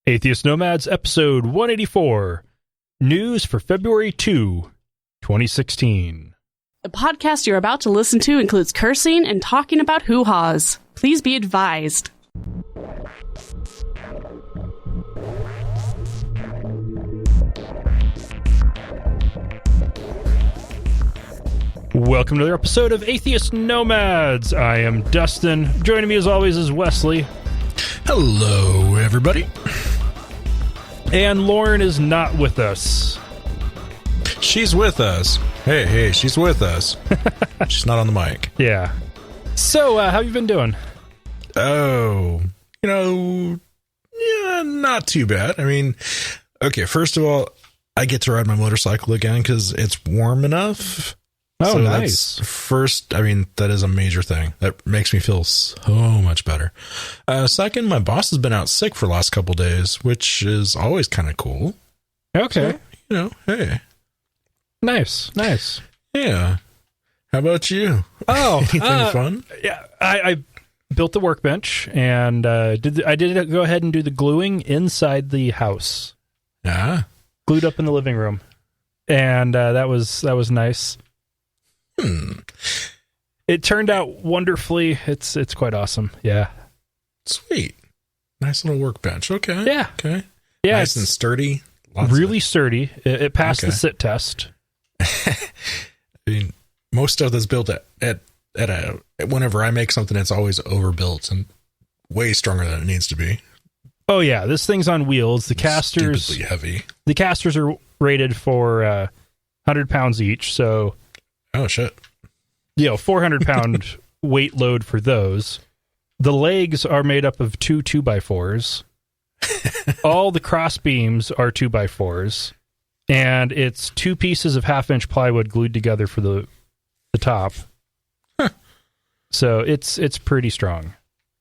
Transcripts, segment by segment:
Atheist Nomads, episode 184, news for February 2, 2016. The podcast you're about to listen to includes cursing and talking about hoo-haws. Please be advised. Welcome to another episode of Atheist Nomads. I am Dustin. Joining me as always is Wesley. Hello, everybody. And Lauren is not with us. She's with us. Hey, she's with us. She's not on the mic. Yeah. So, how you been doing? Oh, not too bad. I mean, okay, first of all, I get to ride my motorcycle again because it's warm enough. Oh, so nice. That is a major thing. That makes me feel so much better. Second, my boss has been out sick for the last couple days, which is always kind of cool. Okay. So, hey. Nice. Yeah. How about you? Oh, anything fun? Yeah, I built the workbench and I did go ahead and do the gluing inside the house. Yeah. Glued up in the living room, and that was nice. It turned out wonderfully. It's quite awesome. Yeah. Sweet. Nice little workbench. Okay. Yeah. Okay. Yeah. Nice and sturdy. Really sturdy. It passed the sit test. I mean, most stuff that's built whenever I make something, it's always overbuilt and way stronger than it needs to be. Oh yeah, this thing's on wheels. The casters, stupidly heavy. The casters are rated for 100 pounds each. So, oh shit, 400-pound weight load for those. The legs are made up of two 2x4s. All the cross beams are 2x4s, and it's two pieces of half-inch plywood glued together for the top. Huh. So it's pretty strong.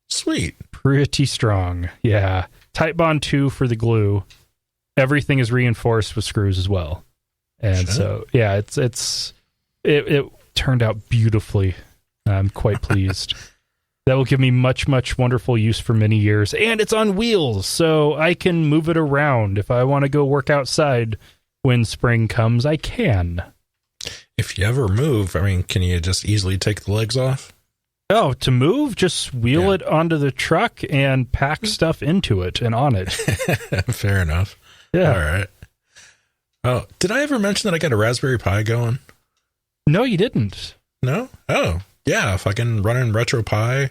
Sweet. Pretty strong. Yeah. Tight Bond 2 for the glue. Everything is reinforced with screws as well. And so, yeah, it turned out beautifully. I'm quite pleased. That will give me much, much wonderful use for many years. And it's on wheels, so I can move it around. If I want to go work outside when spring comes, I can. If you ever move, I mean, can you just easily take the legs off? Oh, to move, just wheel it onto the truck and pack stuff into it and on it. Fair enough. Yeah. All right. Oh, did I ever mention that I got a Raspberry Pi going? No, you didn't. No? Oh, yeah. Fucking running RetroPie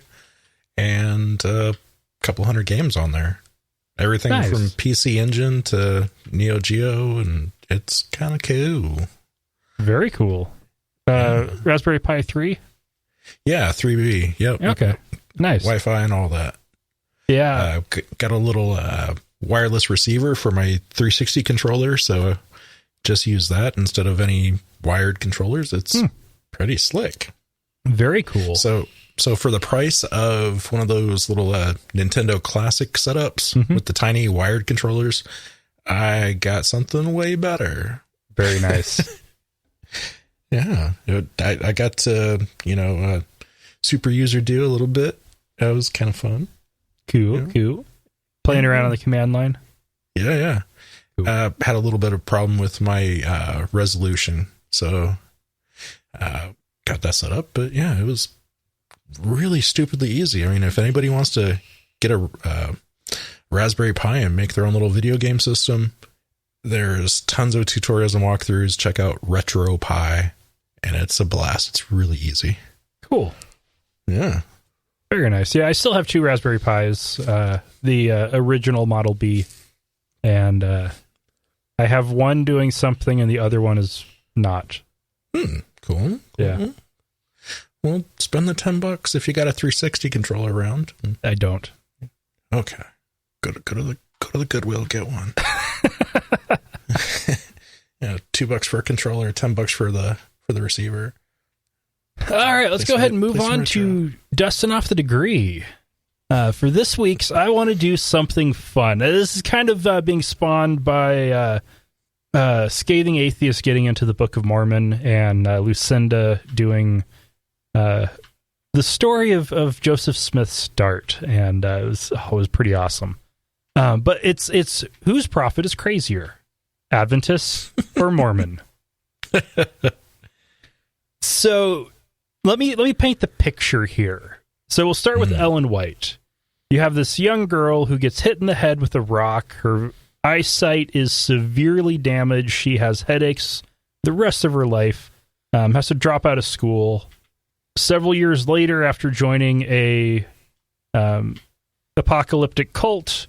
and a couple hundred games on there. Everything from PC Engine to Neo Geo, and it's kind of cool. Very cool. Raspberry Pi 3? Yeah, 3B. Yep. Okay. Nice. Wi-Fi and all that. Yeah. Got a little wireless receiver for my 360 controller, so just use that instead of any wired controllers. It's pretty slick. Very cool. So for the price of one of those little Nintendo Classic setups with the tiny wired controllers, I got something way better. Very nice. Yeah, I got to, super user do a little bit. That was kind of fun. Cool. Playing around on the command line? Yeah. Cool. Had a little bit of problem with my resolution, so got that set up. But yeah, it was really stupidly easy. I mean, if anybody wants to get a Raspberry Pi and make their own little video game system, there's tons of tutorials and walkthroughs. Check out RetroPie, and it's a blast. It's really easy. Cool. Yeah. Very nice. Yeah, I still have two Raspberry Pis, the original Model B, and I have one doing something and the other one is not. Cool. Yeah. Well, spend the $10 if you got a 360 controller around. I don't. Okay. Go to the Goodwill, get one. $2 for a controller, $10 for the receiver. All right, let's go ahead and move on to dusting off the degree. For this week's, I want to do something fun. This is kind of being spawned by Scathing Atheist getting into the Book of Mormon and Lucinda doing the story of Joseph Smith's start, and it was pretty awesome. But it's whose prophet is crazier, Adventist or Mormon? So let me paint the picture here. So we'll start with Ellen White. You have this young girl who gets hit in the head with a rock. Her eyesight is severely damaged. She has headaches the rest of her life. Has to drop out of school. Several years later, after joining a apocalyptic cult,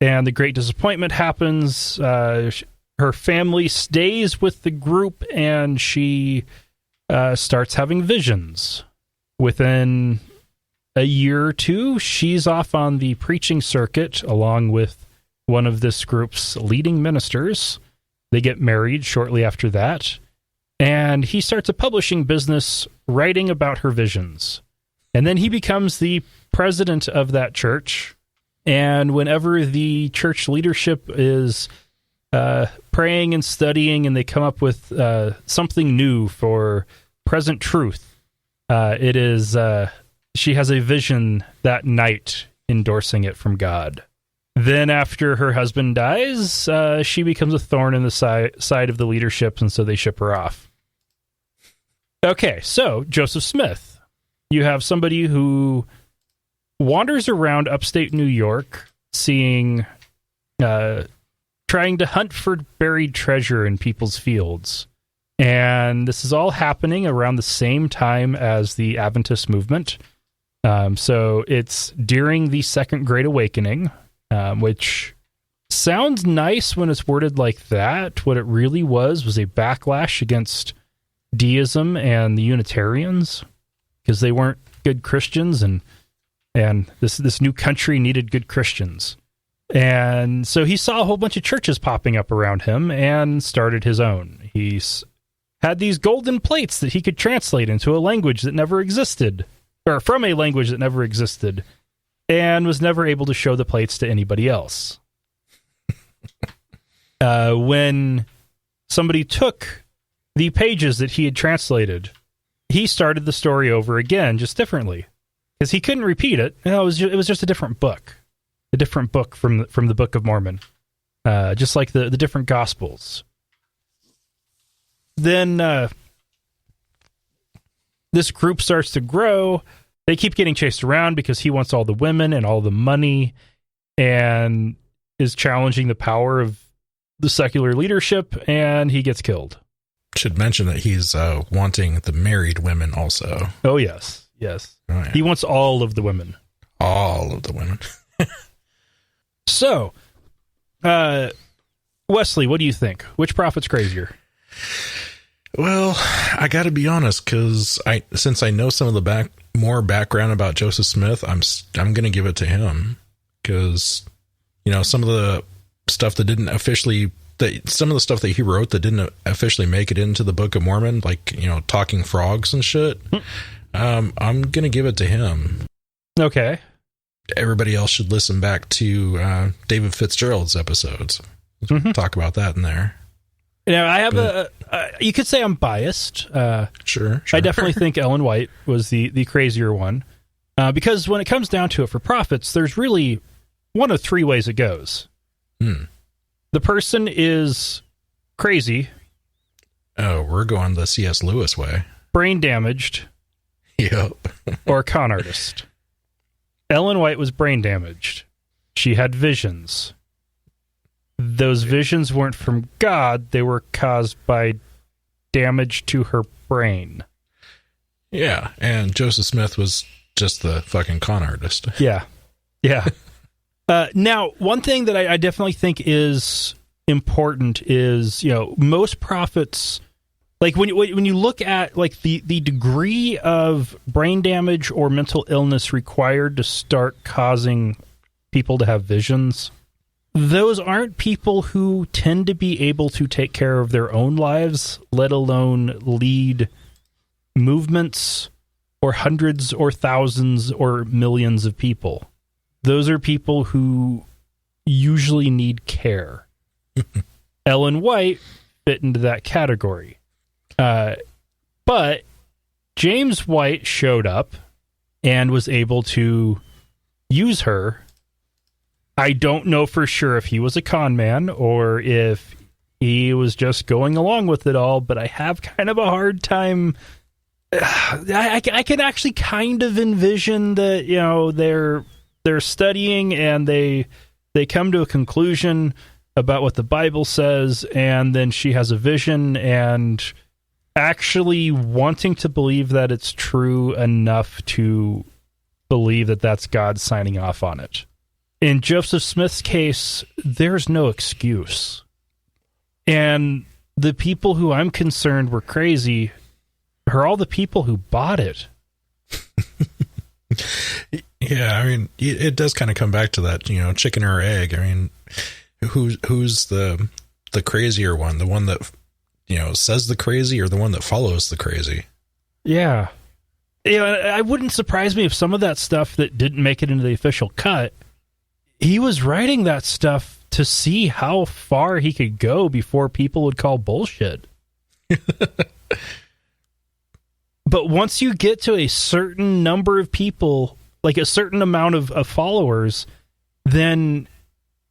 and the Great Disappointment happens, her family stays with the group, and she starts having visions. Within a year or two, she's off on the preaching circuit along with one of this group's leading ministers. They get married shortly after that, and he starts a publishing business writing about her visions. And then he becomes the president of that church, and whenever the church leadership is praying and studying and they come up with something new for present truth, it is she has a vision that night endorsing it from God. Then after her husband dies, she becomes a thorn in the side of the leadership, and so they ship her off. Okay, so Joseph Smith. You have somebody who wanders around upstate New York, trying to hunt for buried treasure in people's fields. And this is all happening around the same time as the Adventist movement. So it's during the Second Great Awakening, which sounds nice when it's worded like that. What it really was a backlash against deism and the Unitarians, because they weren't good Christians, and this new country needed good Christians. And so he saw a whole bunch of churches popping up around him and started his own. He had these golden plates that he could translate into a language that never existed, or from a language that never existed, and was never able to show the plates to anybody else. When somebody took the pages that he had translated, he started the story over again, just differently, because he couldn't repeat it. It was just a different book from the Book of Mormon, just like the different Gospels. Then this group starts to grow. They keep getting chased around because he wants all the women and all the money, and is challenging the power of the secular leadership, and he gets killed. Should mention that he's wanting the married women also. Oh, yes. Oh, yeah. He wants all of the women. All of the women. So, Wesley, what do you think? Which prophet's crazier? Well, I got to be honest, because since I know some of the more background about Joseph Smith, I'm going to give it to him, because some of the stuff that didn't officially. Some of the stuff that he wrote that didn't officially make it into the Book of Mormon, like, talking frogs and shit, I'm going to give it to him. Okay. Everybody else should listen back to David Fitzgerald's episodes. Talk about that in there. I have you could say I'm biased. Sure. I definitely think Ellen White was the crazier one. Because when it comes down to it for prophets, there's really one of three ways it goes. The person is crazy. Oh, we're going the C.S. Lewis way. Brain damaged. Yep. Or a con artist. Ellen White was brain damaged. She had visions. Those visions weren't from God. They were caused by damage to her brain. Yeah, and Joseph Smith was just the fucking con artist. Yeah. Now, one thing that I definitely think is important is, most prophets, like when you look at like the degree of brain damage or mental illness required to start causing people to have visions, those aren't people who tend to be able to take care of their own lives, let alone lead movements or hundreds or thousands or millions of people. Those are people who usually need care. Ellen White fit into that category. But James White showed up and was able to use her. I don't know for sure if he was a con man or if he was just going along with it all, but I have kind of a hard time. I can actually kind of envision that, you know, they're studying and they come to a conclusion about what the Bible says, and then she has a vision and actually wanting to believe that it's true enough to believe that that's God signing off on it. In Joseph Smith's case, there's no excuse. And the people who I'm concerned were crazy are all the people who bought it. Yeah, I mean, it does kind of come back to that, you know, chicken or egg. I mean, who's the crazier one? The one that, you know, says the crazy or the one that follows the crazy? Yeah. Yeah, it wouldn't surprise me if some of that stuff that didn't make it into the official cut, he was writing that stuff to see how far he could go before people would call bullshit. But once you get to a certain number of people, like a certain amount of followers, then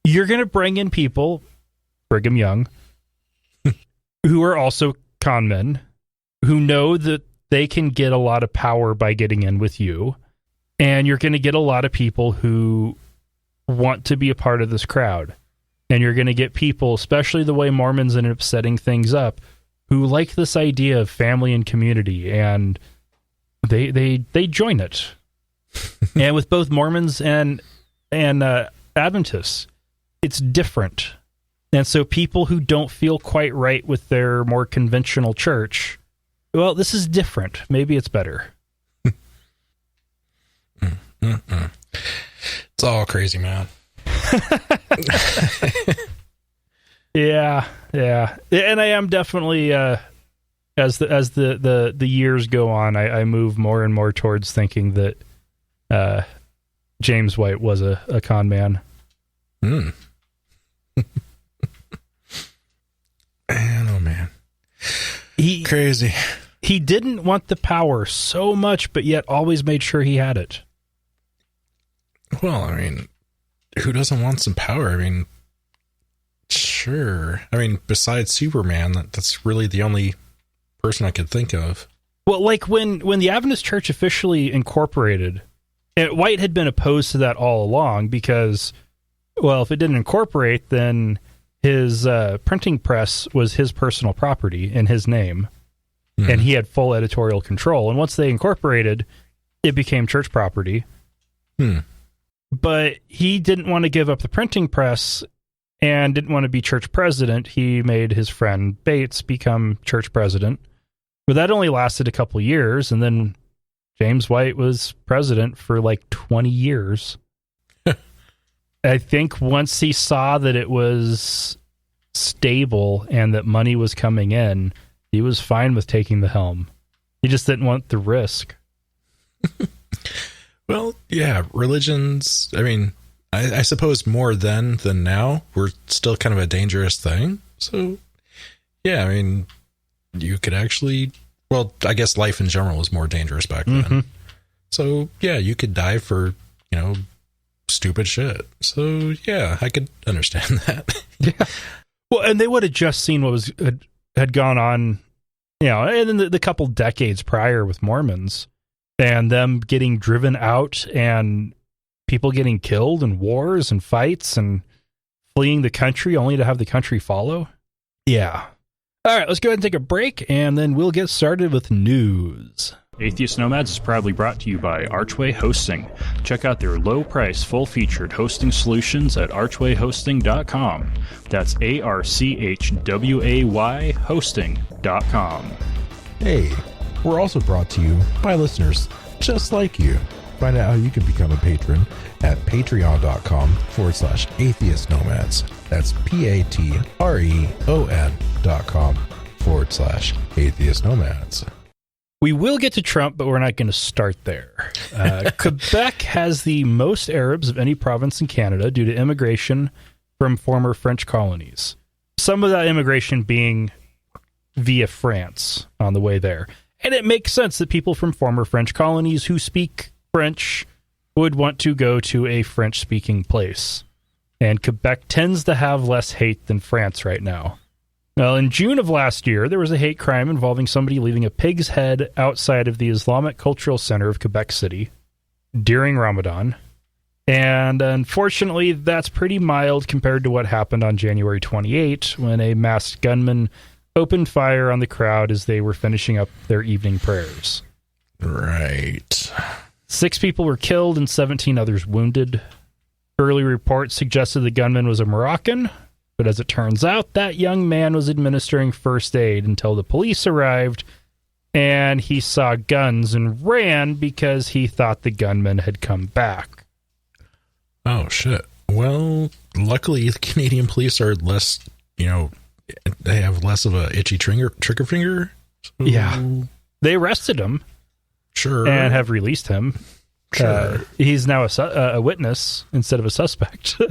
you're going to bring in people, Brigham Young, who are also con men, who know that they can get a lot of power by getting in with you. And you're going to get a lot of people who want to be a part of this crowd. And you're going to get people, especially the way Mormons ended up setting things up, who like this idea of family and community, and they join it. And with both Mormons and Adventists, it's different. And so people who don't feel quite right with their more conventional church, well, this is different. Maybe it's better. It's all crazy, man. Yeah. And I am definitely, as the years go on, I move more and more towards thinking that James White was a con man. Man, oh man. Crazy. He didn't want the power so much, but yet always made sure he had it. Well, I mean, who doesn't want some power? I mean, sure. I mean, besides Superman, that's really the only person I could think of. Well, like when the Adventist Church officially incorporated, and White had been opposed to that all along because, well, if it didn't incorporate, then his printing press was his personal property in his name, and he had full editorial control. And once they incorporated, it became church property. But he didn't want to give up the printing press and didn't want to be church president. He made his friend Bates become church president. But that only lasted a couple years, and then James White was president for like 20 years. I think once he saw that it was stable and that money was coming in, he was fine with taking the helm. He just didn't want the risk. Well, yeah, religions, I mean, I suppose more then than now, were still kind of a dangerous thing. So, yeah, I mean, you could actually, well, I guess life in general was more dangerous back then. So, yeah, you could die for, you know, stupid shit. So, yeah, I could understand that. Yeah. Well, and they would have just seen what had gone on, you know, and then the couple decades prior with Mormons, and them getting driven out and people getting killed in wars and fights and fleeing the country only to have the country follow. Yeah. All right, let's go ahead and take a break, and then we'll get started with news. Atheist Nomads is proudly brought to you by Archway Hosting. Check out their low-price, full-featured hosting solutions at archwayhosting.com. That's ARCHWAY hosting.com. Hey, we're also brought to you by listeners just like you. Find out how you can become a patron at patreon.com/atheist nomads. That's patreon.com/atheist nomads. We will get to Trump, but we're not going to start there. Quebec has the most Arabs of any province in Canada due to immigration from former French colonies. Some of that immigration being via France on the way there. And it makes sense that people from former French colonies who speak French would want to go to a French-speaking place. And Quebec tends to have less hate than France right now. Well, in June of last year, there was a hate crime involving somebody leaving a pig's head outside of the Islamic Cultural Center of Quebec City during Ramadan. And unfortunately, that's pretty mild compared to what happened on January 28, when a masked gunman opened fire on the crowd as they were finishing up their evening prayers. Right. 6 people were killed and 17 others wounded. Early reports suggested the gunman was a Moroccan, but as it turns out, that young man was administering first aid until the police arrived, and he saw guns and ran because he thought the gunman had come back. Oh, shit. Well, luckily, the Canadian police are less, they have less of a itchy trigger finger. So... Yeah. They arrested him. Sure. And have released him. Sure. He's now a witness instead of a suspect.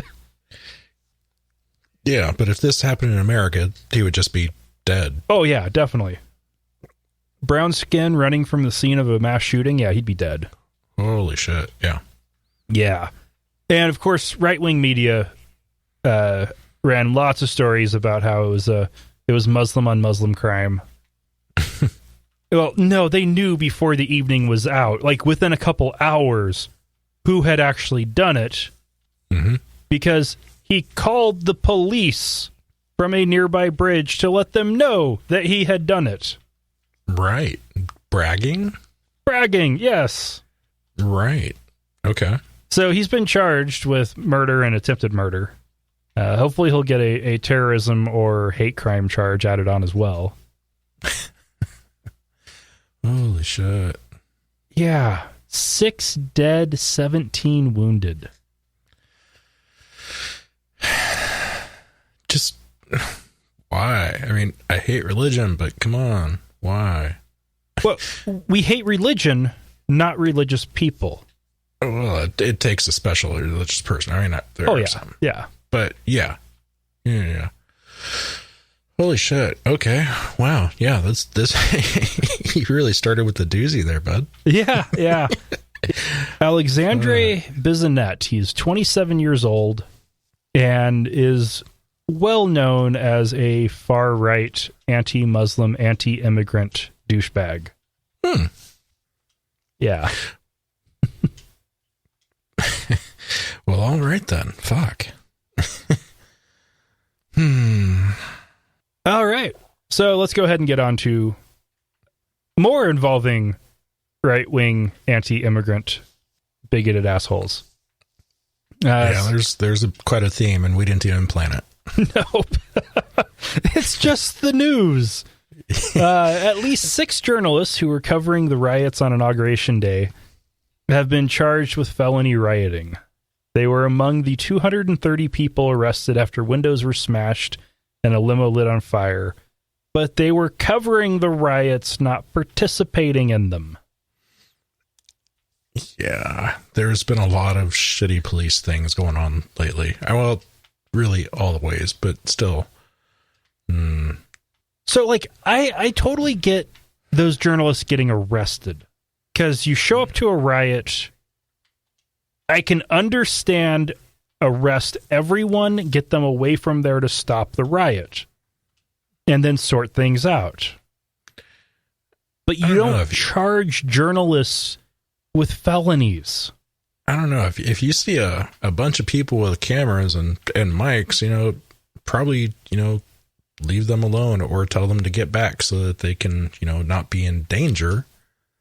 Yeah, but if this happened in America, he would just be dead. Oh, yeah, definitely. Brown skin running from the scene of a mass shooting, yeah, he'd be dead. Holy shit, yeah. Yeah. And, of course, right-wing media ran lots of stories about how it was Muslim-on-Muslim crime. Well, no, they knew before the evening was out, like within a couple hours, who had actually done it. Mm-hmm. Because he called the police from a nearby bridge to let them know that he had done it. Right. Bragging? Bragging, yes. Right. Okay. So he's been charged with murder and attempted murder. Hopefully he'll get a terrorism or hate crime charge added on as well. Holy shit. Yeah. 6 dead, 17 wounded. Just why? I mean, I hate religion, but come on. Why? Well, we hate religion, not religious people. Well, it takes a special religious person. I mean, there are some. Yeah. But yeah. Holy shit. Okay. Wow. Yeah, this you really started with the doozy there, bud. Yeah. Alexandre Bisonet, he's 27 years old and is well known as a far-right, anti-Muslim, anti-immigrant douchebag. Yeah. Well, all right then. Fuck. All right. So let's go ahead and get on to more involving right-wing, anti-immigrant, bigoted assholes. There's quite a theme, and we didn't even plan it. Nope. It's just the news. At least 6 journalists who were covering the riots on Inauguration Day have been charged with felony rioting. They were among the 230 people arrested after windows were smashed and a limo lit on fire, but they were covering the riots, not participating in them. Yeah, there's been a lot of shitty police things going on lately. Well, really all the ways, but still. So, like, I totally get those journalists getting arrested, because you show up to a riot. I can understand arrest everyone, get them away from there to stop the riot, and then sort things out. But you don't charge journalists with felonies. I don't know. If you see a bunch of people with cameras and mics, probably, leave them alone or tell them to get back so that they can, not be in danger.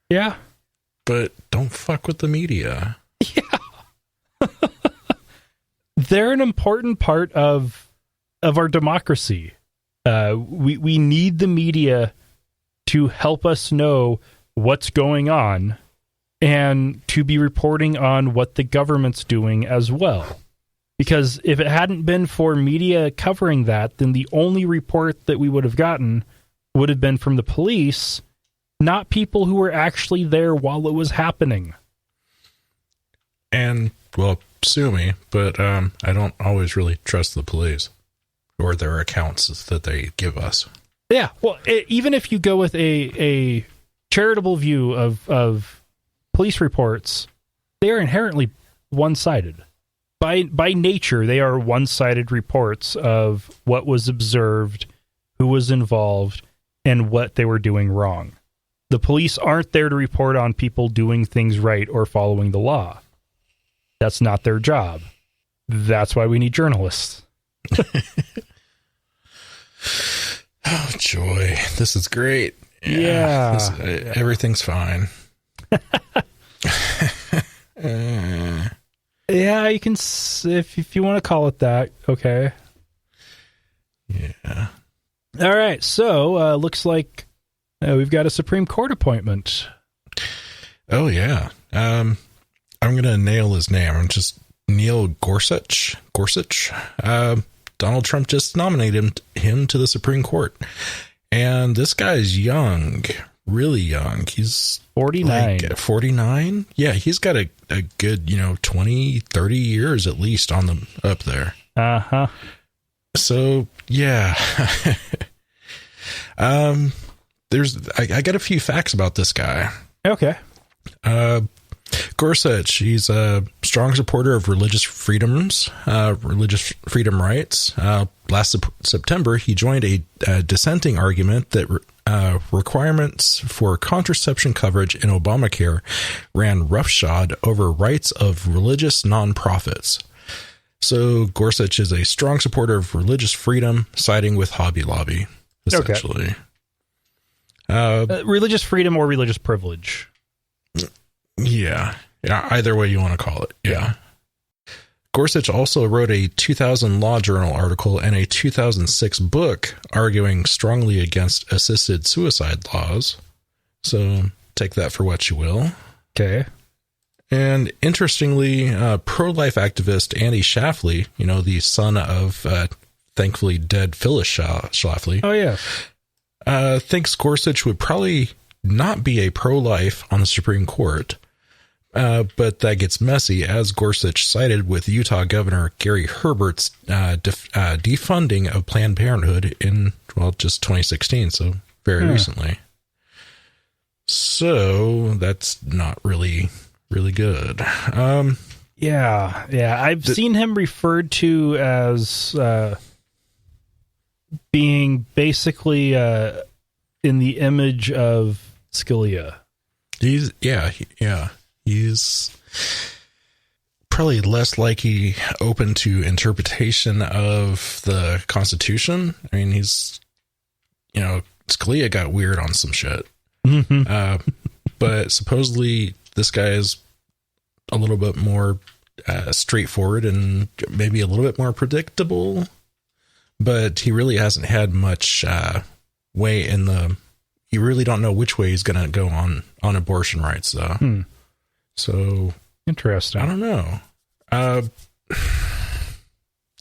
Yeah. But don't fuck with the media. Yeah. They're an important part of our democracy. We need the media to help us know what's going on and to be reporting on what the government's doing as well. Because if it hadn't been for media covering that, then the only report that we would have gotten would have been from the police, not people who were actually there while it was happening. And, well, sue me, but I don't always really trust the police or their accounts that they give us. Yeah, well, even if you go with a charitable view of police reports, they are inherently one-sided. by nature, they are one-sided reports of what was observed, who was involved, and what they were doing wrong. The police aren't there to report on people doing things right or following the law. That's not their job. That's why we need journalists. Oh, joy. This is great. Yeah. Everything's fine. Yeah, you can, if you want to call it that. Okay. Yeah. All right. So, looks like we've got a Supreme Court appointment. Oh, yeah. I'm going to nail his name. I'm just Neil Gorsuch. Donald Trump just nominated him to the Supreme Court. And this guy's young, really young. He's 49. 49? Yeah, he's got a good, 20, 30 years at least on the up there. Uh-huh. So, yeah. I got a few facts about this guy. Okay. Gorsuch, he's a strong supporter of religious freedom rights. Last September, he joined a dissenting argument that requirements for contraception coverage in Obamacare ran roughshod over rights of religious nonprofits. So Gorsuch is a strong supporter of religious freedom, siding with Hobby Lobby, essentially. Okay. Religious freedom or religious privilege. Yeah, either way you want to call it. Yeah. Gorsuch also wrote a 2000 Law Journal article and a 2006 book arguing strongly against assisted suicide laws. So take that for what you will. Okay. And interestingly, pro-life activist Andy Schlafly, the son of thankfully dead Phyllis Schlafly. Oh, yeah. Thinks Gorsuch would probably not be a pro-life on the Supreme Court. But that gets messy as Gorsuch sided with Utah Governor Gary Herbert's defunding of Planned Parenthood in, just 2016, so very recently. So that's not really good. Yeah. I've seen him referred to as being basically in the image of Scalia. He's probably less likely open to interpretation of the Constitution. I mean, Scalia got weird on some shit. Mm-hmm. But supposedly this guy is a little bit more straightforward and maybe a little bit more predictable. But he really hasn't had much way in the... You really don't know which way he's going to go on abortion rights, though. So interesting. I don't know.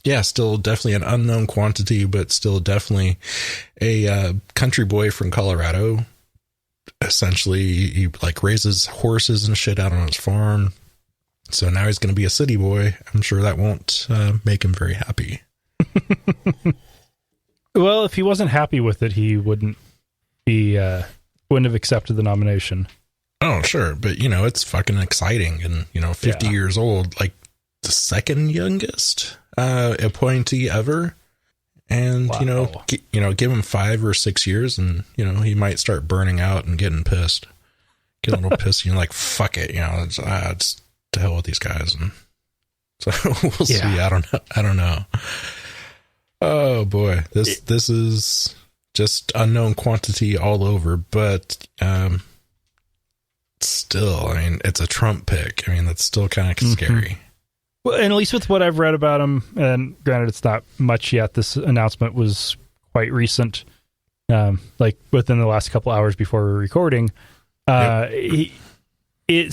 Yeah, still definitely an unknown quantity, but still definitely a country boy from Colorado. Essentially, he raises horses and shit out on his farm. So now he's going to be a city boy. I'm sure that won't make him very happy. Well, if he wasn't happy with it, he wouldn't have accepted the nomination. Oh, sure. But, it's fucking exciting. And, 50 years old, like the second youngest appointee ever. And, wow. Give him 5 or 6 years and, he might start burning out and getting pissed. Get a little pissed. Fuck it. It's to hell with these guys. And so we'll see. I don't know. Oh, boy. This is just unknown quantity all over. But, still, it's a Trump pick. That's still kind of scary. Well, and at least with what I've read about him, and granted, it's not much yet. This announcement was quite recent, within the last couple hours before we're recording. It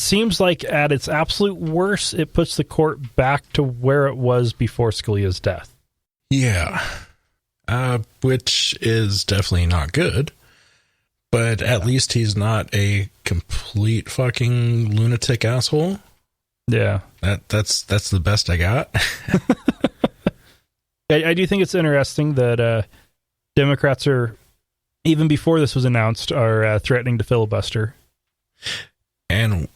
seems like at its absolute worst, it puts the court back to where it was before Scalia's death. Yeah. Which is definitely not good. But at least he's not a complete fucking lunatic asshole. Yeah. That's the best I got. I do think it's interesting that Democrats are, even before this was announced, are threatening to filibuster. And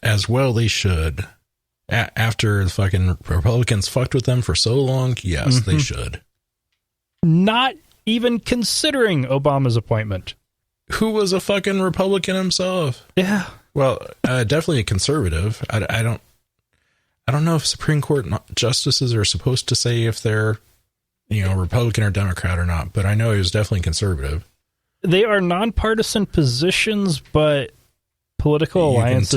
as well they should. after the fucking Republicans fucked with them for so long, yes, they should. Not even considering Obama's appointment. Who was a fucking Republican himself? Yeah. Well, definitely a conservative. I don't know if Supreme Court justices are supposed to say if they're, Republican or Democrat or not, but I know he was definitely conservative. They are nonpartisan positions, but political alliances.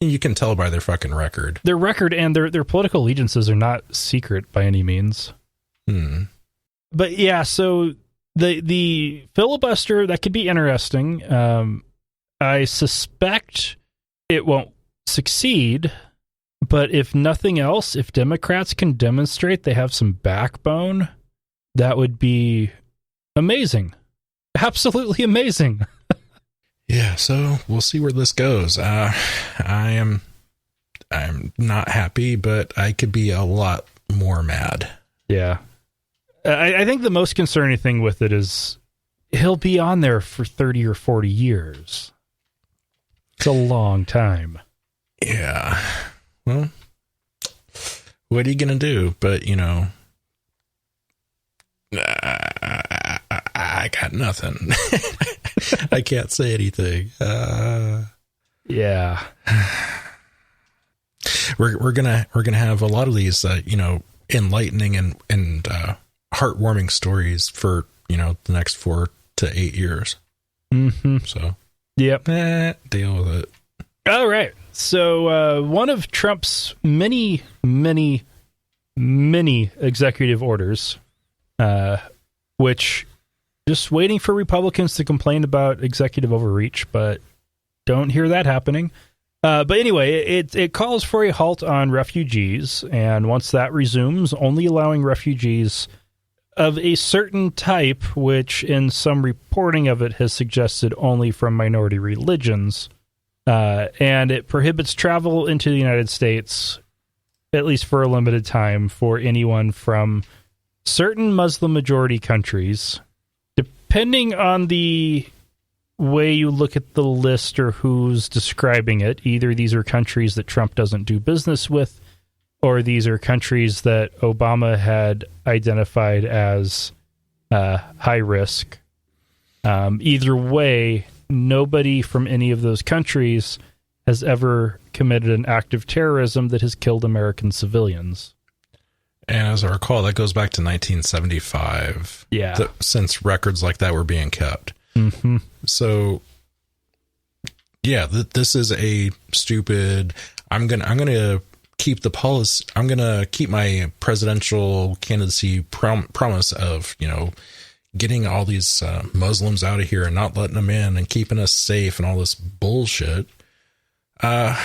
You can tell by their fucking record. Their record and their political allegiances are not secret by any means. But yeah, so the filibuster, that could be interesting. I suspect it won't succeed, but if nothing else, if Democrats can demonstrate they have some backbone, that would be amazing. Absolutely amazing. Yeah, so we'll see where this goes. I'm not happy, but I could be a lot more mad. Yeah. I think the most concerning thing with it is he'll be on there for 30 or 40 years. It's a long time. Yeah. Well, what are you going to do? But, I got nothing. I can't say anything. Yeah. We're gonna have a lot of these, enlightening and heartwarming stories for, the next 4 to 8 years. Mm-hmm. So, yep. Deal with it. All right. So, one of Trump's many, many, many executive orders, which just waiting for Republicans to complain about executive overreach, but don't hear that happening. But anyway, it calls for a halt on refugees, and once that resumes, only allowing refugees of a certain type, which in some reporting of it has suggested only from minority religions, and it prohibits travel into the United States, at least for a limited time, for anyone from certain Muslim-majority countries. Depending on the way you look at the list or who's describing it, either these are countries that Trump doesn't do business with, or these are countries that Obama had identified as high risk. Either way, nobody from any of those countries has ever committed an act of terrorism that has killed American civilians. And as I recall, that goes back to 1975. Yeah. Since records like that were being kept. Mm-hmm. So, yeah, this is a stupid. I'm gonna keep the policy. I'm gonna keep my presidential candidacy promise of getting all these Muslims out of here and not letting them in and keeping us safe and all this bullshit. But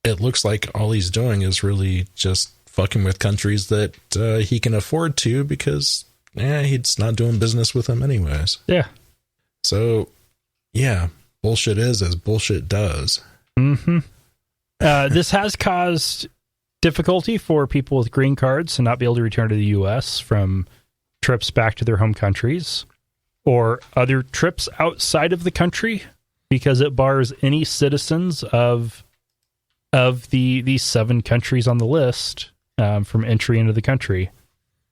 it looks like all he's doing is really just fucking with countries that he can afford to, because he's not doing business with them anyways. Yeah. So, yeah, bullshit is as bullshit does. Mm-hmm. This has caused difficulty for people with green cards to not be able to return to the U.S. from trips back to their home countries or other trips outside of the country, because it bars any citizens of the 7 countries on the list from entry into the country.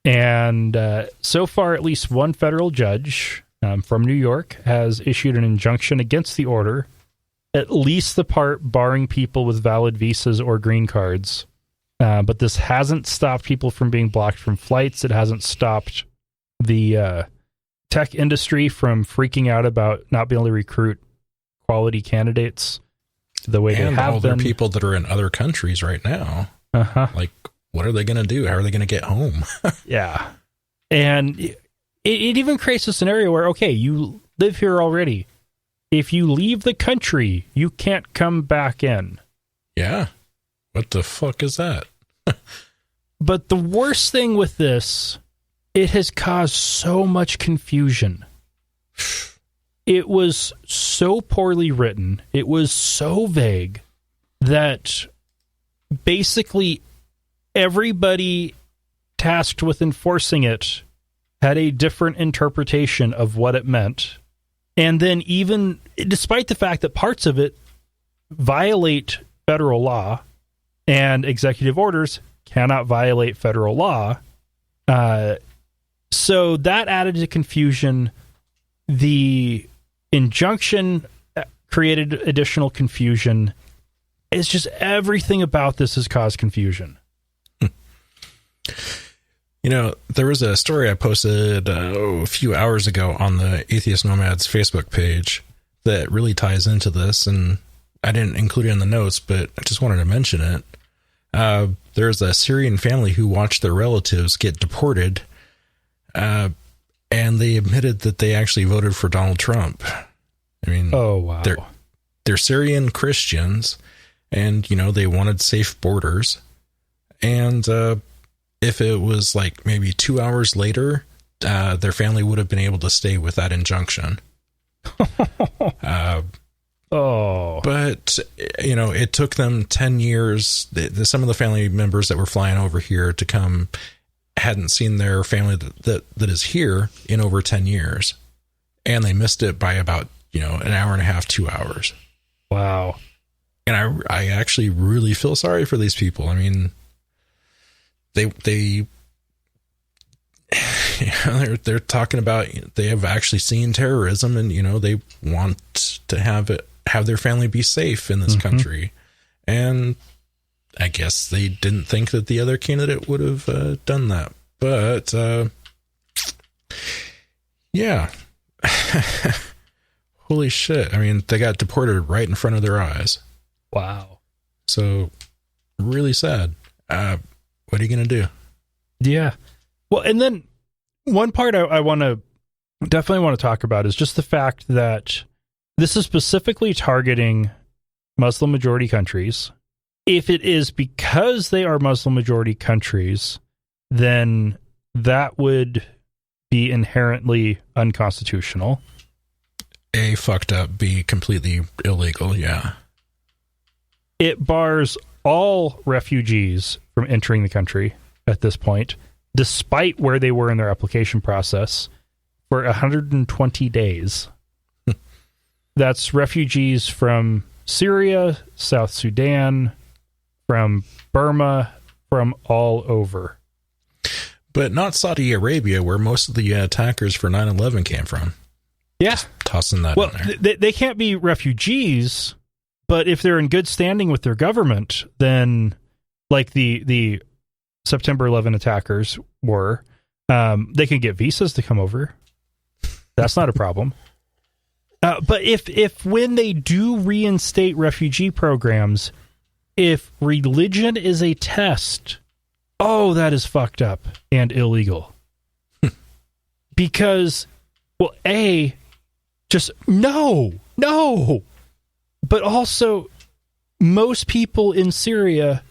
And so far, at least one federal judge from New York has issued an injunction against the order, at least the part barring people with valid visas or green cards. But this hasn't stopped people from being blocked from flights. It hasn't stopped the tech industry from freaking out about not being able to recruit quality candidates the way they have all been. their people that are in other countries right now. Like, what are they going to do? How are they going to get home? Yeah. And it even creates a scenario where, okay, you live here already. If you leave the country, you can't come back in. Yeah. What the fuck is that? But the worst thing with this, it has caused so much confusion. It was so poorly written. It was so vague that basically everybody tasked with enforcing it had a different interpretation of what it meant. And then even despite the fact that parts of it violate federal law, and executive orders cannot violate federal law. So that added to confusion. The injunction created additional confusion. It's just everything about this has caused confusion. You know, there was a story I posted a few hours ago on the Atheist Nomads Facebook page that really ties into this, and I didn't include it in the notes, but I just wanted to mention it. There's a Syrian family who watched their relatives get deported, and they admitted that they actually voted for Donald Trump. I mean, oh wow, they're Syrian Christians, and you know they wanted safe borders, and if it was like maybe 2 hours later, their family would have been able to stay with that injunction. But you know, it took them 10 years. Some of the family members that were flying over here to come hadn't seen their family that is here in over 10 years, and they missed it by about, you know, an hour and a half, 2 hours. Wow. And I actually really feel sorry for these people. I mean, they they're talking about, they have actually seen terrorism, and you know they want to have their family be safe in this country, and I guess they didn't think that the other candidate would have done that. But yeah, holy shit! I mean, they got deported right in front of their eyes. Wow. So really sad. What are you going to do? Yeah. Well, and then one part I definitely want to talk about is just the fact that this is specifically targeting Muslim majority countries. If it is because they are Muslim majority countries, then that would be inherently unconstitutional. A, fucked up, B, completely illegal, yeah. It bars all refugees from entering the country at this point, despite where they were in their application process, for 120 days. That's refugees from Syria, South Sudan, from Burma, from all over. But not Saudi Arabia, where most of the attackers for 9/11 came from. Yeah. Just tossing that in there. They can't be refugees, but if they're in good standing with their government, then like the September 11 attackers were, they can get visas to come over. That's not a problem. But if when they do reinstate refugee programs, if religion is a test, oh, that is fucked up and illegal. Because, well, A, just no. But also, most people in Syria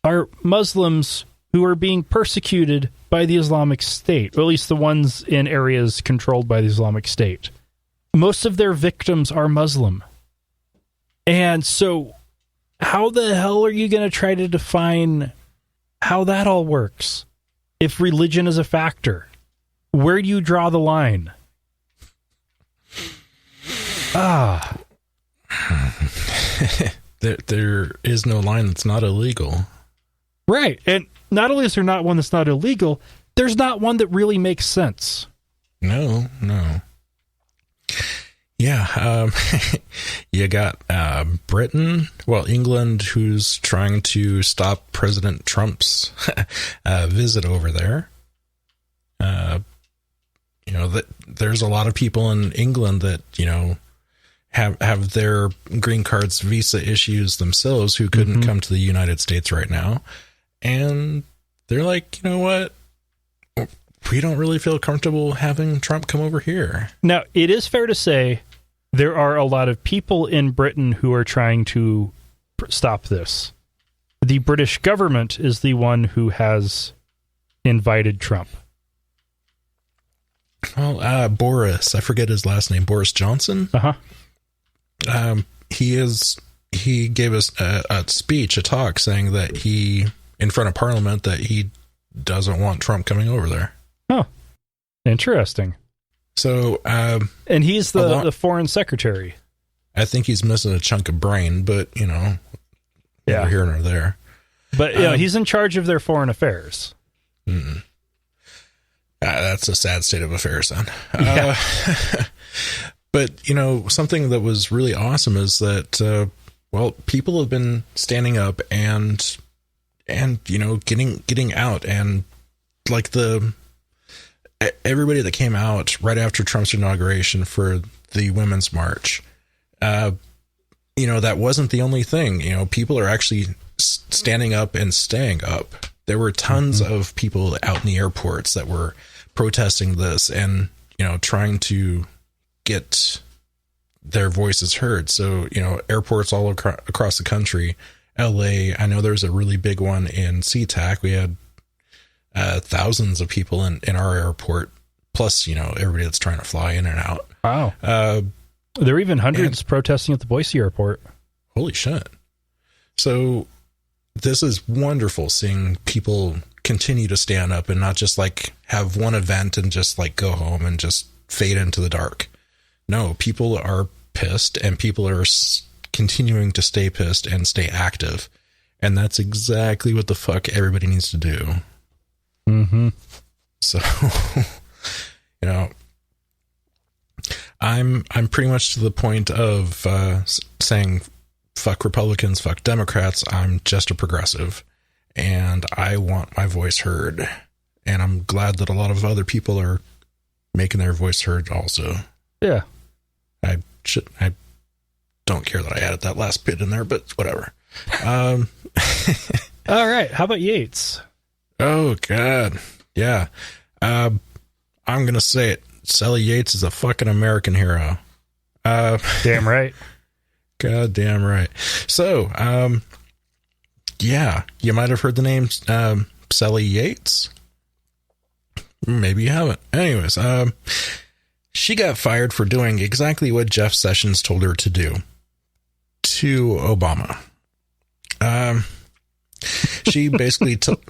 are Muslims who are being persecuted by the Islamic State, or at least the ones in areas controlled by the Islamic State. Most of their victims are Muslim. And so, how the hell are you going to try to define how that all works? If religion is a factor, where do you draw the line? There is no line that's not illegal. Right. And not only is there not one that's not illegal, there's not one that really makes sense. No. Yeah. You got Britain, England, who's trying to stop President Trump's visit over there. There's a lot of people in England that, have their green cards, visa issues themselves who couldn't come to the United States right now. And they're like, you know what? We don't really feel comfortable having Trump come over here. Now, it is fair to say there are a lot of people in Britain who are trying to stop this. The British government is the one who has invited Trump. Well, Boris, I forget his last name, Boris Johnson. He gave us a speech, a talk, saying that he, in front of Parliament, that he doesn't want Trump coming over there. Oh, interesting. So, and he's the foreign secretary. I think he's missing a chunk of brain, but neither here nor there. But he's in charge of their foreign affairs. That's a sad state of affairs then. Yeah. But, something that was really awesome is that, people have been standing up and getting out, and like everybody that came out right after Trump's inauguration for the Women's March, that wasn't the only thing. People are actually standing up and staying up. There were tons of people out in the airports that were protesting this and, trying to get their voices heard. So, airports all across the country, LA, I know there's a really big one in SeaTac. We had thousands of people in our airport, plus, everybody that's trying to fly in and out. Wow. There were even hundreds protesting at the Boise airport. Holy shit. So this is wonderful seeing people continue to stand up and not just like have one event and just like go home and just fade into the dark. No, people are pissed, and people are continuing to stay pissed and stay active. And that's exactly what the fuck everybody needs to do. Mm-hmm. So, I'm pretty much to the point of saying, fuck Republicans, fuck Democrats. I'm just a progressive, and I want my voice heard. And I'm glad that a lot of other people are making their voice heard also. Yeah. I don't care that I added that last bit in there, but whatever. All right. How about Yates? Oh, God. Yeah. I'm going to say it. Sally Yates is a fucking American hero. Damn right. God damn right. So, you might have heard the name Sally Yates. Maybe you haven't. Anyways, she got fired for doing exactly what Jeff Sessions told her to do to Obama. She basically told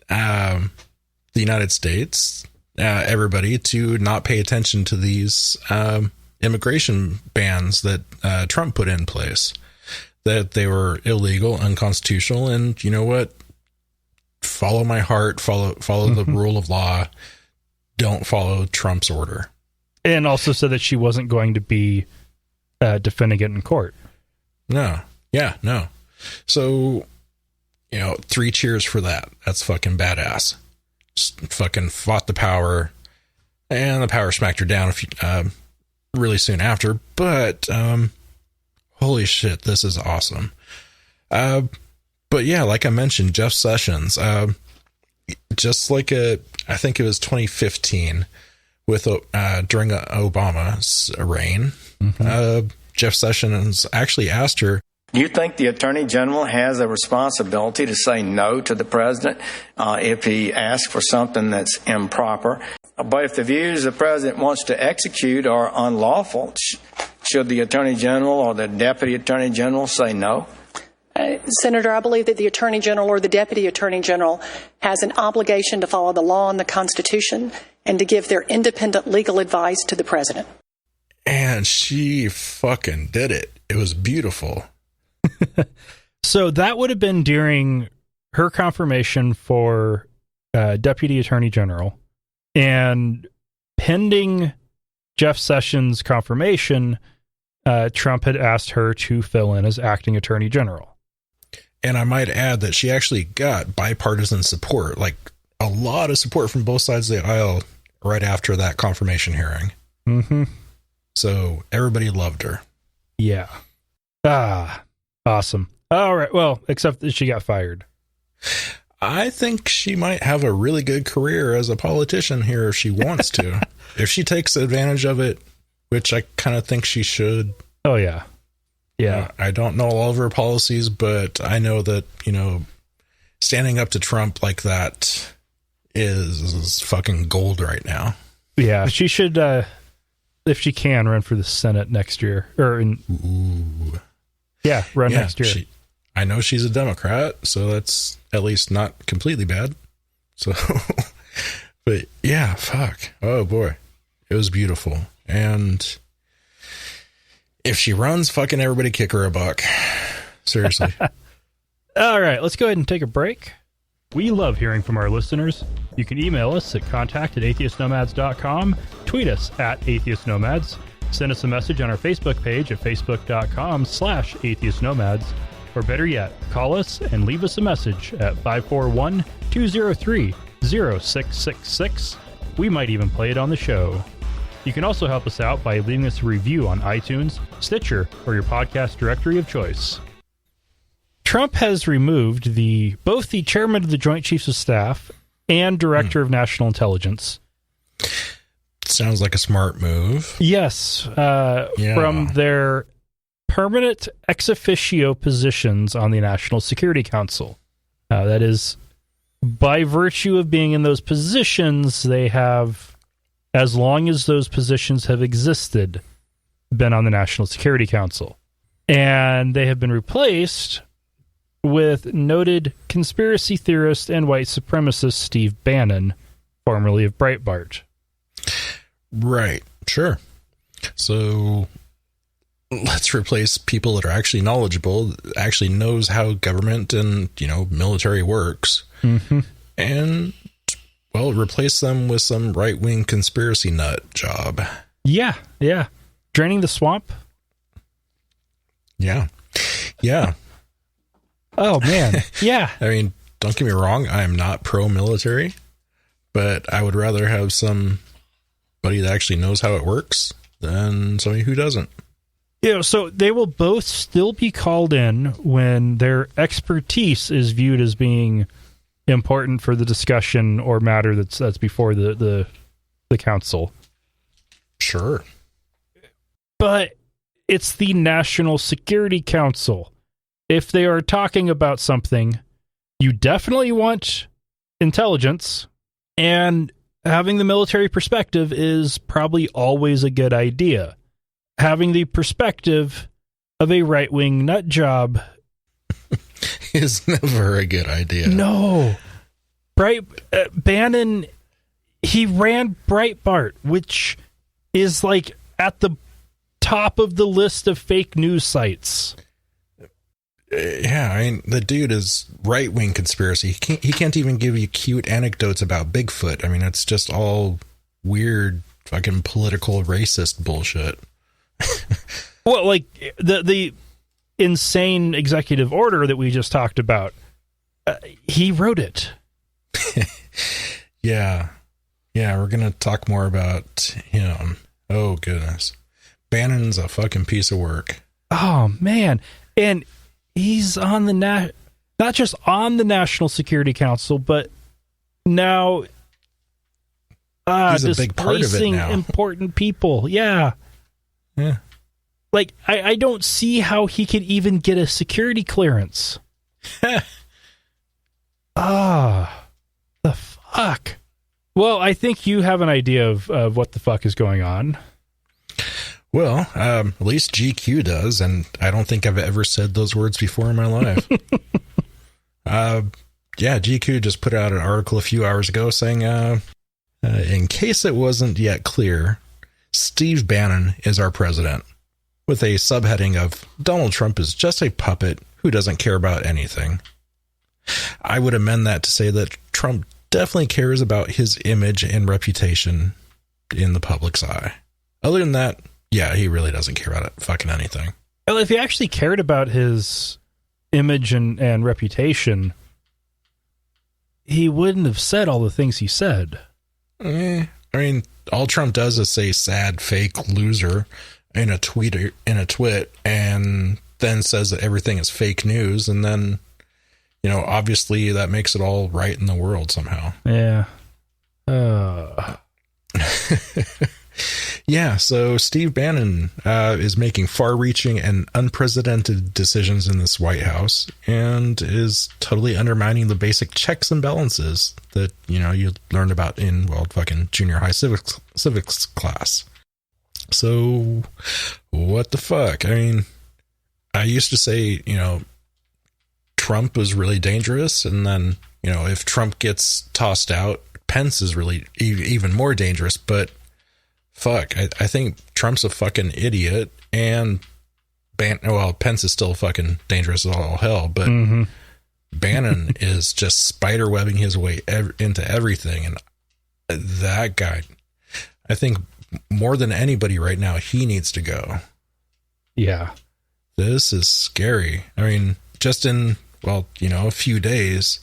the United States, everybody, to not pay attention to these immigration bans that Trump put in place, that they were illegal, unconstitutional, and you know what? Follow my heart, follow the rule of law. Don't follow Trump's order. And also said that she wasn't going to be defending it in court. No. Yeah, no. So, 3 cheers for that. That's fucking badass. Just fucking fought the power, and the power smacked her down really soon after. But, holy shit, this is awesome. But yeah, like I mentioned, Jeff Sessions, just like I think it was 2015 with during Obama's reign, Jeff Sessions actually asked her, do you think the Attorney General has a responsibility to say no to the president if he asks for something that's improper? But if the views the president wants to execute are unlawful, should the Attorney General or the Deputy Attorney General say no? Senator, I believe that the Attorney General or the Deputy Attorney General has an obligation to follow the law and the Constitution and to give their independent legal advice to the president. And she fucking did it. It was beautiful. So that would have been during her confirmation for Deputy Attorney General, and pending Jeff Sessions' confirmation, Trump had asked her to fill in as acting Attorney General. And I might add that she actually got bipartisan support, like a lot of support from both sides of the aisle right after that confirmation hearing. Mm-hmm. So everybody loved her. Yeah. Awesome. All right. Well, except that she got fired. I think she might have a really good career as a politician here if she wants to. If she takes advantage of it, which I kind of think she should. Oh, yeah. Yeah. I don't know all of her policies, but I know that, standing up to Trump like that is fucking gold right now. Yeah. She should, if she can, run for the Senate next year. Run next year. I know she's a Democrat, so that's at least not completely bad. So, but yeah, fuck. Oh boy. It was beautiful. And If she runs, fucking everybody kick her a buck. Seriously. All right, let's go ahead and take a break. We love hearing from our listeners. You can email us at contact@atheistnomads.com, tweet us at atheistnomads, send us a message on our Facebook page at facebook.com/atheistnomads, or better yet, call us and leave us a message at 541-203-0666. We might even play it on the show. You can also help us out by leaving us a review on iTunes, Stitcher, or your podcast directory of choice. Trump has removed both the chairman of the Joint Chiefs of Staff and director of national intelligence. Sounds like a smart move. Yes, from their permanent ex officio positions on the National Security Council. That is, by virtue of being in those positions, they have, as long as those positions have existed, been on the National Security Council. And they have been replaced with noted conspiracy theorist and white supremacist Steve Bannon, formerly of Breitbart. Right, sure. So let's replace people that are actually knowledgeable, actually knows how government and, military works. Mm-hmm. And, well, replace them with some right-wing conspiracy nut job. Yeah. Draining the swamp? Yeah. Oh, man. Yeah. I mean, don't get me wrong, I am not pro-military, but I would rather have somebody that actually knows how it works than somebody who doesn't. So they will both still be called in when their expertise is viewed as being important for the discussion or matter that's before the council. Sure. But it's the National Security Council. If they are talking about something, you definitely want intelligence, and having the military perspective is probably always a good idea. Having the perspective of a right-wing nut job is never a good idea. No. Bannon, he ran Breitbart, which is like at the top of the list of fake news sites. Yeah, I mean, the dude is right-wing conspiracy. He can't even give you cute anecdotes about Bigfoot. I mean, it's just all weird, fucking political racist bullshit. Well, like the insane executive order that we just talked about, he wrote it. Yeah, we're going to talk more about him. Oh, goodness. Bannon's a fucking piece of work. Oh, man. And he's on the not just on the National Security Council, but now he's a big part of it now. Important people. Yeah. Like, I don't see how he could even get a security clearance. The fuck? Well, I think you have an idea of what the fuck is going on. Well, at least GQ does, and I don't think I've ever said those words before in my life. GQ just put out an article a few hours ago saying, in case it wasn't yet clear, Steve Bannon is our president, with a subheading of Donald Trump is just a puppet who doesn't care about anything. I would amend that to say that Trump definitely cares about his image and reputation in the public's eye. Other than that, yeah, he really doesn't care about fucking anything. Well, if he actually cared about his image and reputation, he wouldn't have said all the things he said. I mean, all Trump does is say sad, fake loser in a twit, and then says that everything is fake news, and then, obviously that makes it all right in the world somehow. Yeah. Yeah, so Steve Bannon is making far-reaching and unprecedented decisions in this White House, and is totally undermining the basic checks and balances that, you learned about in, fucking junior high civics class. So, what the fuck? I mean, I used to say, Trump was really dangerous, and then, if Trump gets tossed out, Pence is really even more dangerous, but fuck, I think Trump's a fucking idiot, and Pence is still fucking dangerous as all hell, but Bannon is just spider webbing his way into everything. And that guy, I think more than anybody right now, he needs to go. Yeah. This is scary. I mean, just in, a few days,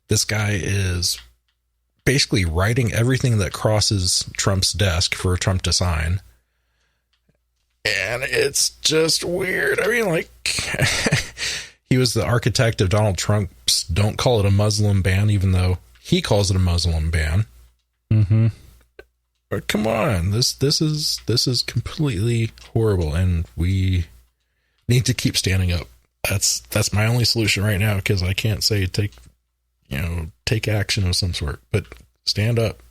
this guy is basically writing everything that crosses Trump's desk for Trump to sign. And it's just weird. I mean, like, he was the architect of Donald Trump's "Don't Call It a Muslim Ban," even though he calls it a Muslim ban. Mm-hmm. But come on, this is completely horrible, and we need to keep standing up. That's my only solution right now, because I can't say take action of some sort, but stand up.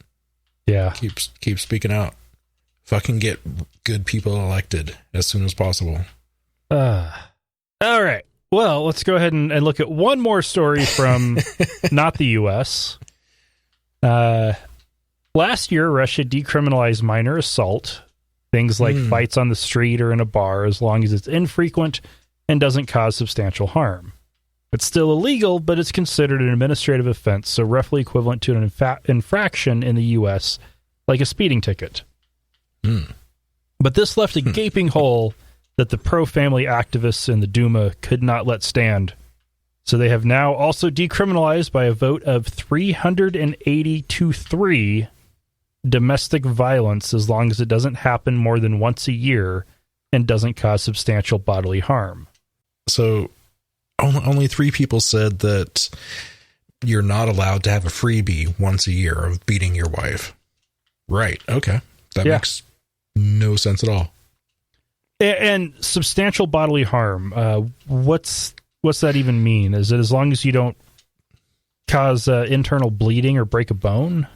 Yeah, keep speaking out. Fucking get good people elected as soon as possible. All right. Well, let's go ahead and look at one more story from not the U.S. Last year, Russia decriminalized minor assault, things like fights on the street or in a bar, as long as it's infrequent and doesn't cause substantial harm. It's still illegal, but it's considered an administrative offense, so roughly equivalent to an infraction in the U.S., like a speeding ticket. But this left a gaping hole that the pro-family activists in the Duma could not let stand. So they have now also decriminalized, by a vote of 380 to 3, domestic violence, as long as it doesn't happen more than once a year and doesn't cause substantial bodily harm. So only 3 people said that you're not allowed to have a freebie once a year of beating your wife. Right. Okay. That makes no sense at all. And substantial bodily harm, what's that even mean? Is it as long as you don't cause internal bleeding or break a bone?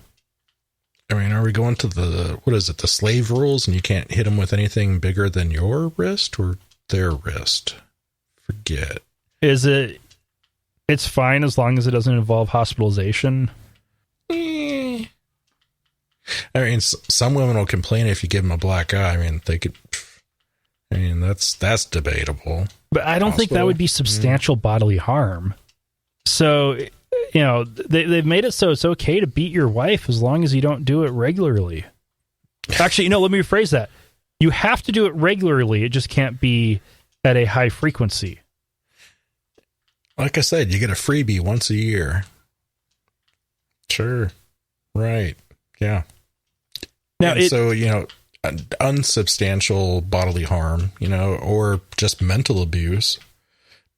I mean, are we going to the slave rules, and you can't hit them with anything bigger than your wrist or their wrist? Forget. It's fine as long as it doesn't involve hospitalization? I mean, some women will complain if you give them a black eye. I mean, that's debatable. But I don't think that would be substantial bodily harm. So, they've made it so it's okay to beat your wife as long as you don't do it regularly. Actually, let me rephrase that. You have to do it regularly. It just can't be at a high frequency. Like I said, you get a freebie once a year. Sure. Right. Yeah. Now, unsubstantial bodily harm, or just mental abuse.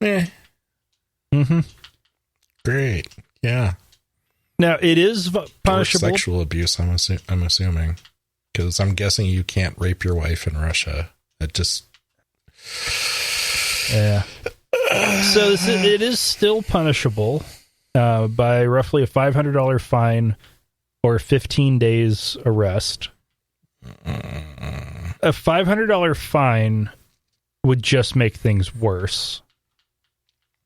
Mm-hmm. Great. Yeah. Now, it is punishable. Or sexual abuse, I'm assuming. Because I'm guessing you can't rape your wife in Russia. It just... Yeah. So it is still punishable by roughly a $500 fine or 15 days arrest. A $500 fine would just make things worse.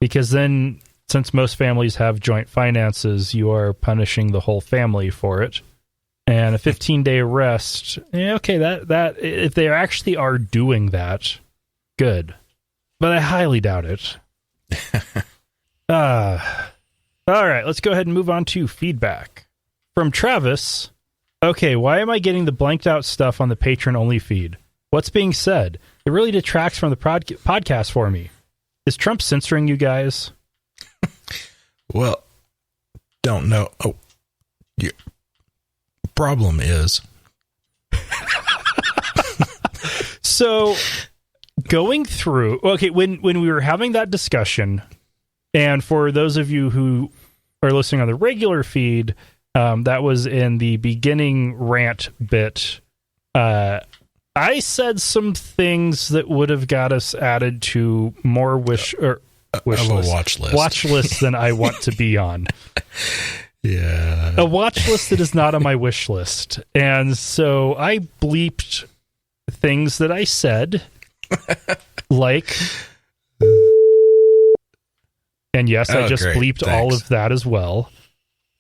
Because then, since most families have joint finances, you are punishing the whole family for it. And a 15-day arrest, okay, that if they actually are doing that, good. But I highly doubt it. All right, let's go ahead and move on to feedback. From Travis, okay, why am I getting the blanked out stuff on the patron-only feed? What's being said? It really detracts from the podcast for me. Is Trump censoring you guys? Well, don't know. Oh, your problem is. So, going through, okay, when we were having that discussion, and for those of you who are listening on the regular feed, that was in the beginning rant bit. I said some things that would have got us added to more watch lists than I want to be on. Yeah. A watch list that is not on my wish list. And so I bleeped things that I said, like, and yes, I just great. bleeped Thanks. all of that as well.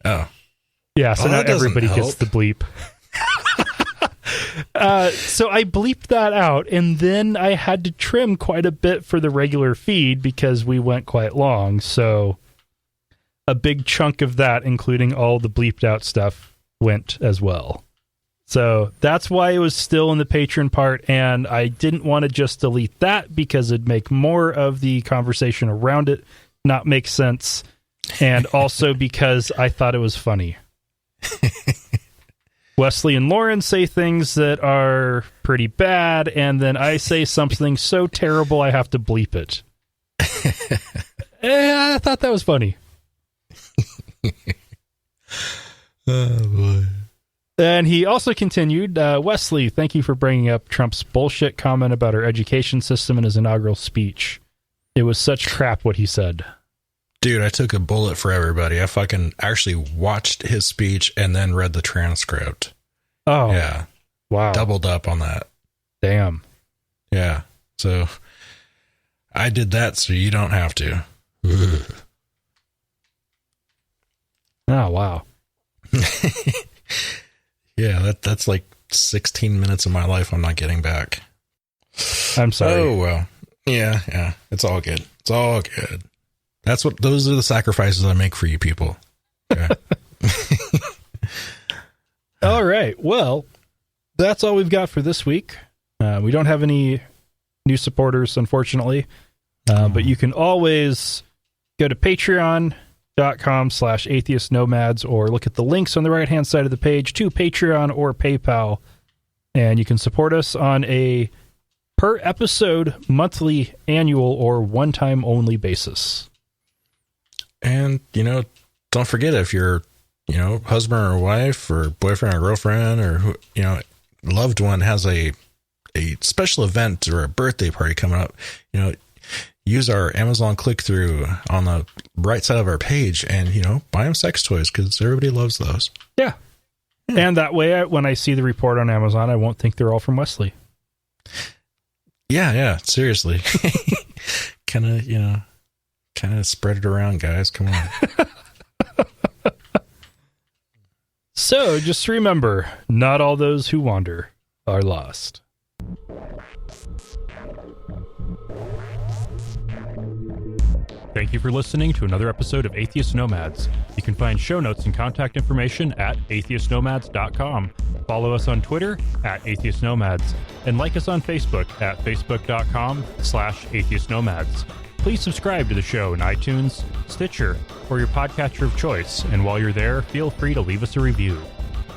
Oh. Yeah, so now that doesn't everybody help. gets the bleep. So I bleeped that out, and then I had to trim quite a bit for the regular feed because we went quite long. So a big chunk of that, including all the bleeped out stuff, went as well. So that's why it was still in the Patreon part, and I didn't want to just delete that because it'd make more of the conversation around it not make sense, and also because I thought it was funny. Wesley and Lauren say things that are pretty bad, and then I say something so terrible I have to bleep it. I thought that was funny. Oh, boy. And he also continued, Wesley, thank you for bringing up Trump's bullshit comment about our education system in his inaugural speech. It was such crap what he said. Dude, I took a bullet for everybody. I fucking actually watched his speech and then read the transcript. Oh. Yeah. Wow. Doubled up on that. Damn. Yeah. So I did that so you don't have to. Ugh. Oh, wow. Yeah, that's like 16 minutes of my life I'm not getting back. I'm sorry. Oh, well. Yeah. It's all good. It's all good. Those are the sacrifices I make for you people. Okay. All right. Well, that's all we've got for this week. We don't have any new supporters, unfortunately. But you can always go to patreon.com/atheistnomads or look at the links on the right-hand side of the page to Patreon or PayPal. And you can support us on a per episode, monthly, annual, or one-time only basis. And, don't forget, if your, husband or wife or boyfriend or girlfriend or, loved one has a special event or a birthday party coming up, use our Amazon click-through on the right side of our page and, buy them sex toys because everybody loves those. Yeah. And that way, when I see the report on Amazon, I won't think they're all from Wesley. Yeah, seriously. Kind of spread it around, guys. Come on. So just remember, not all those who wander are lost. Thank you for listening to another episode of Atheist Nomads. You can find show notes and contact information at atheistnomads.com. Follow us on Twitter at Atheist Nomads and like us on Facebook at facebook.com/Atheist Nomads. Please subscribe to the show in iTunes, Stitcher, or your podcatcher of choice. And while you're there, feel free to leave us a review.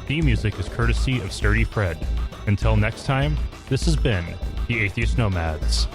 Theme music is courtesy of Sturdy Fred. Until next time, this has been the Atheist Nomads.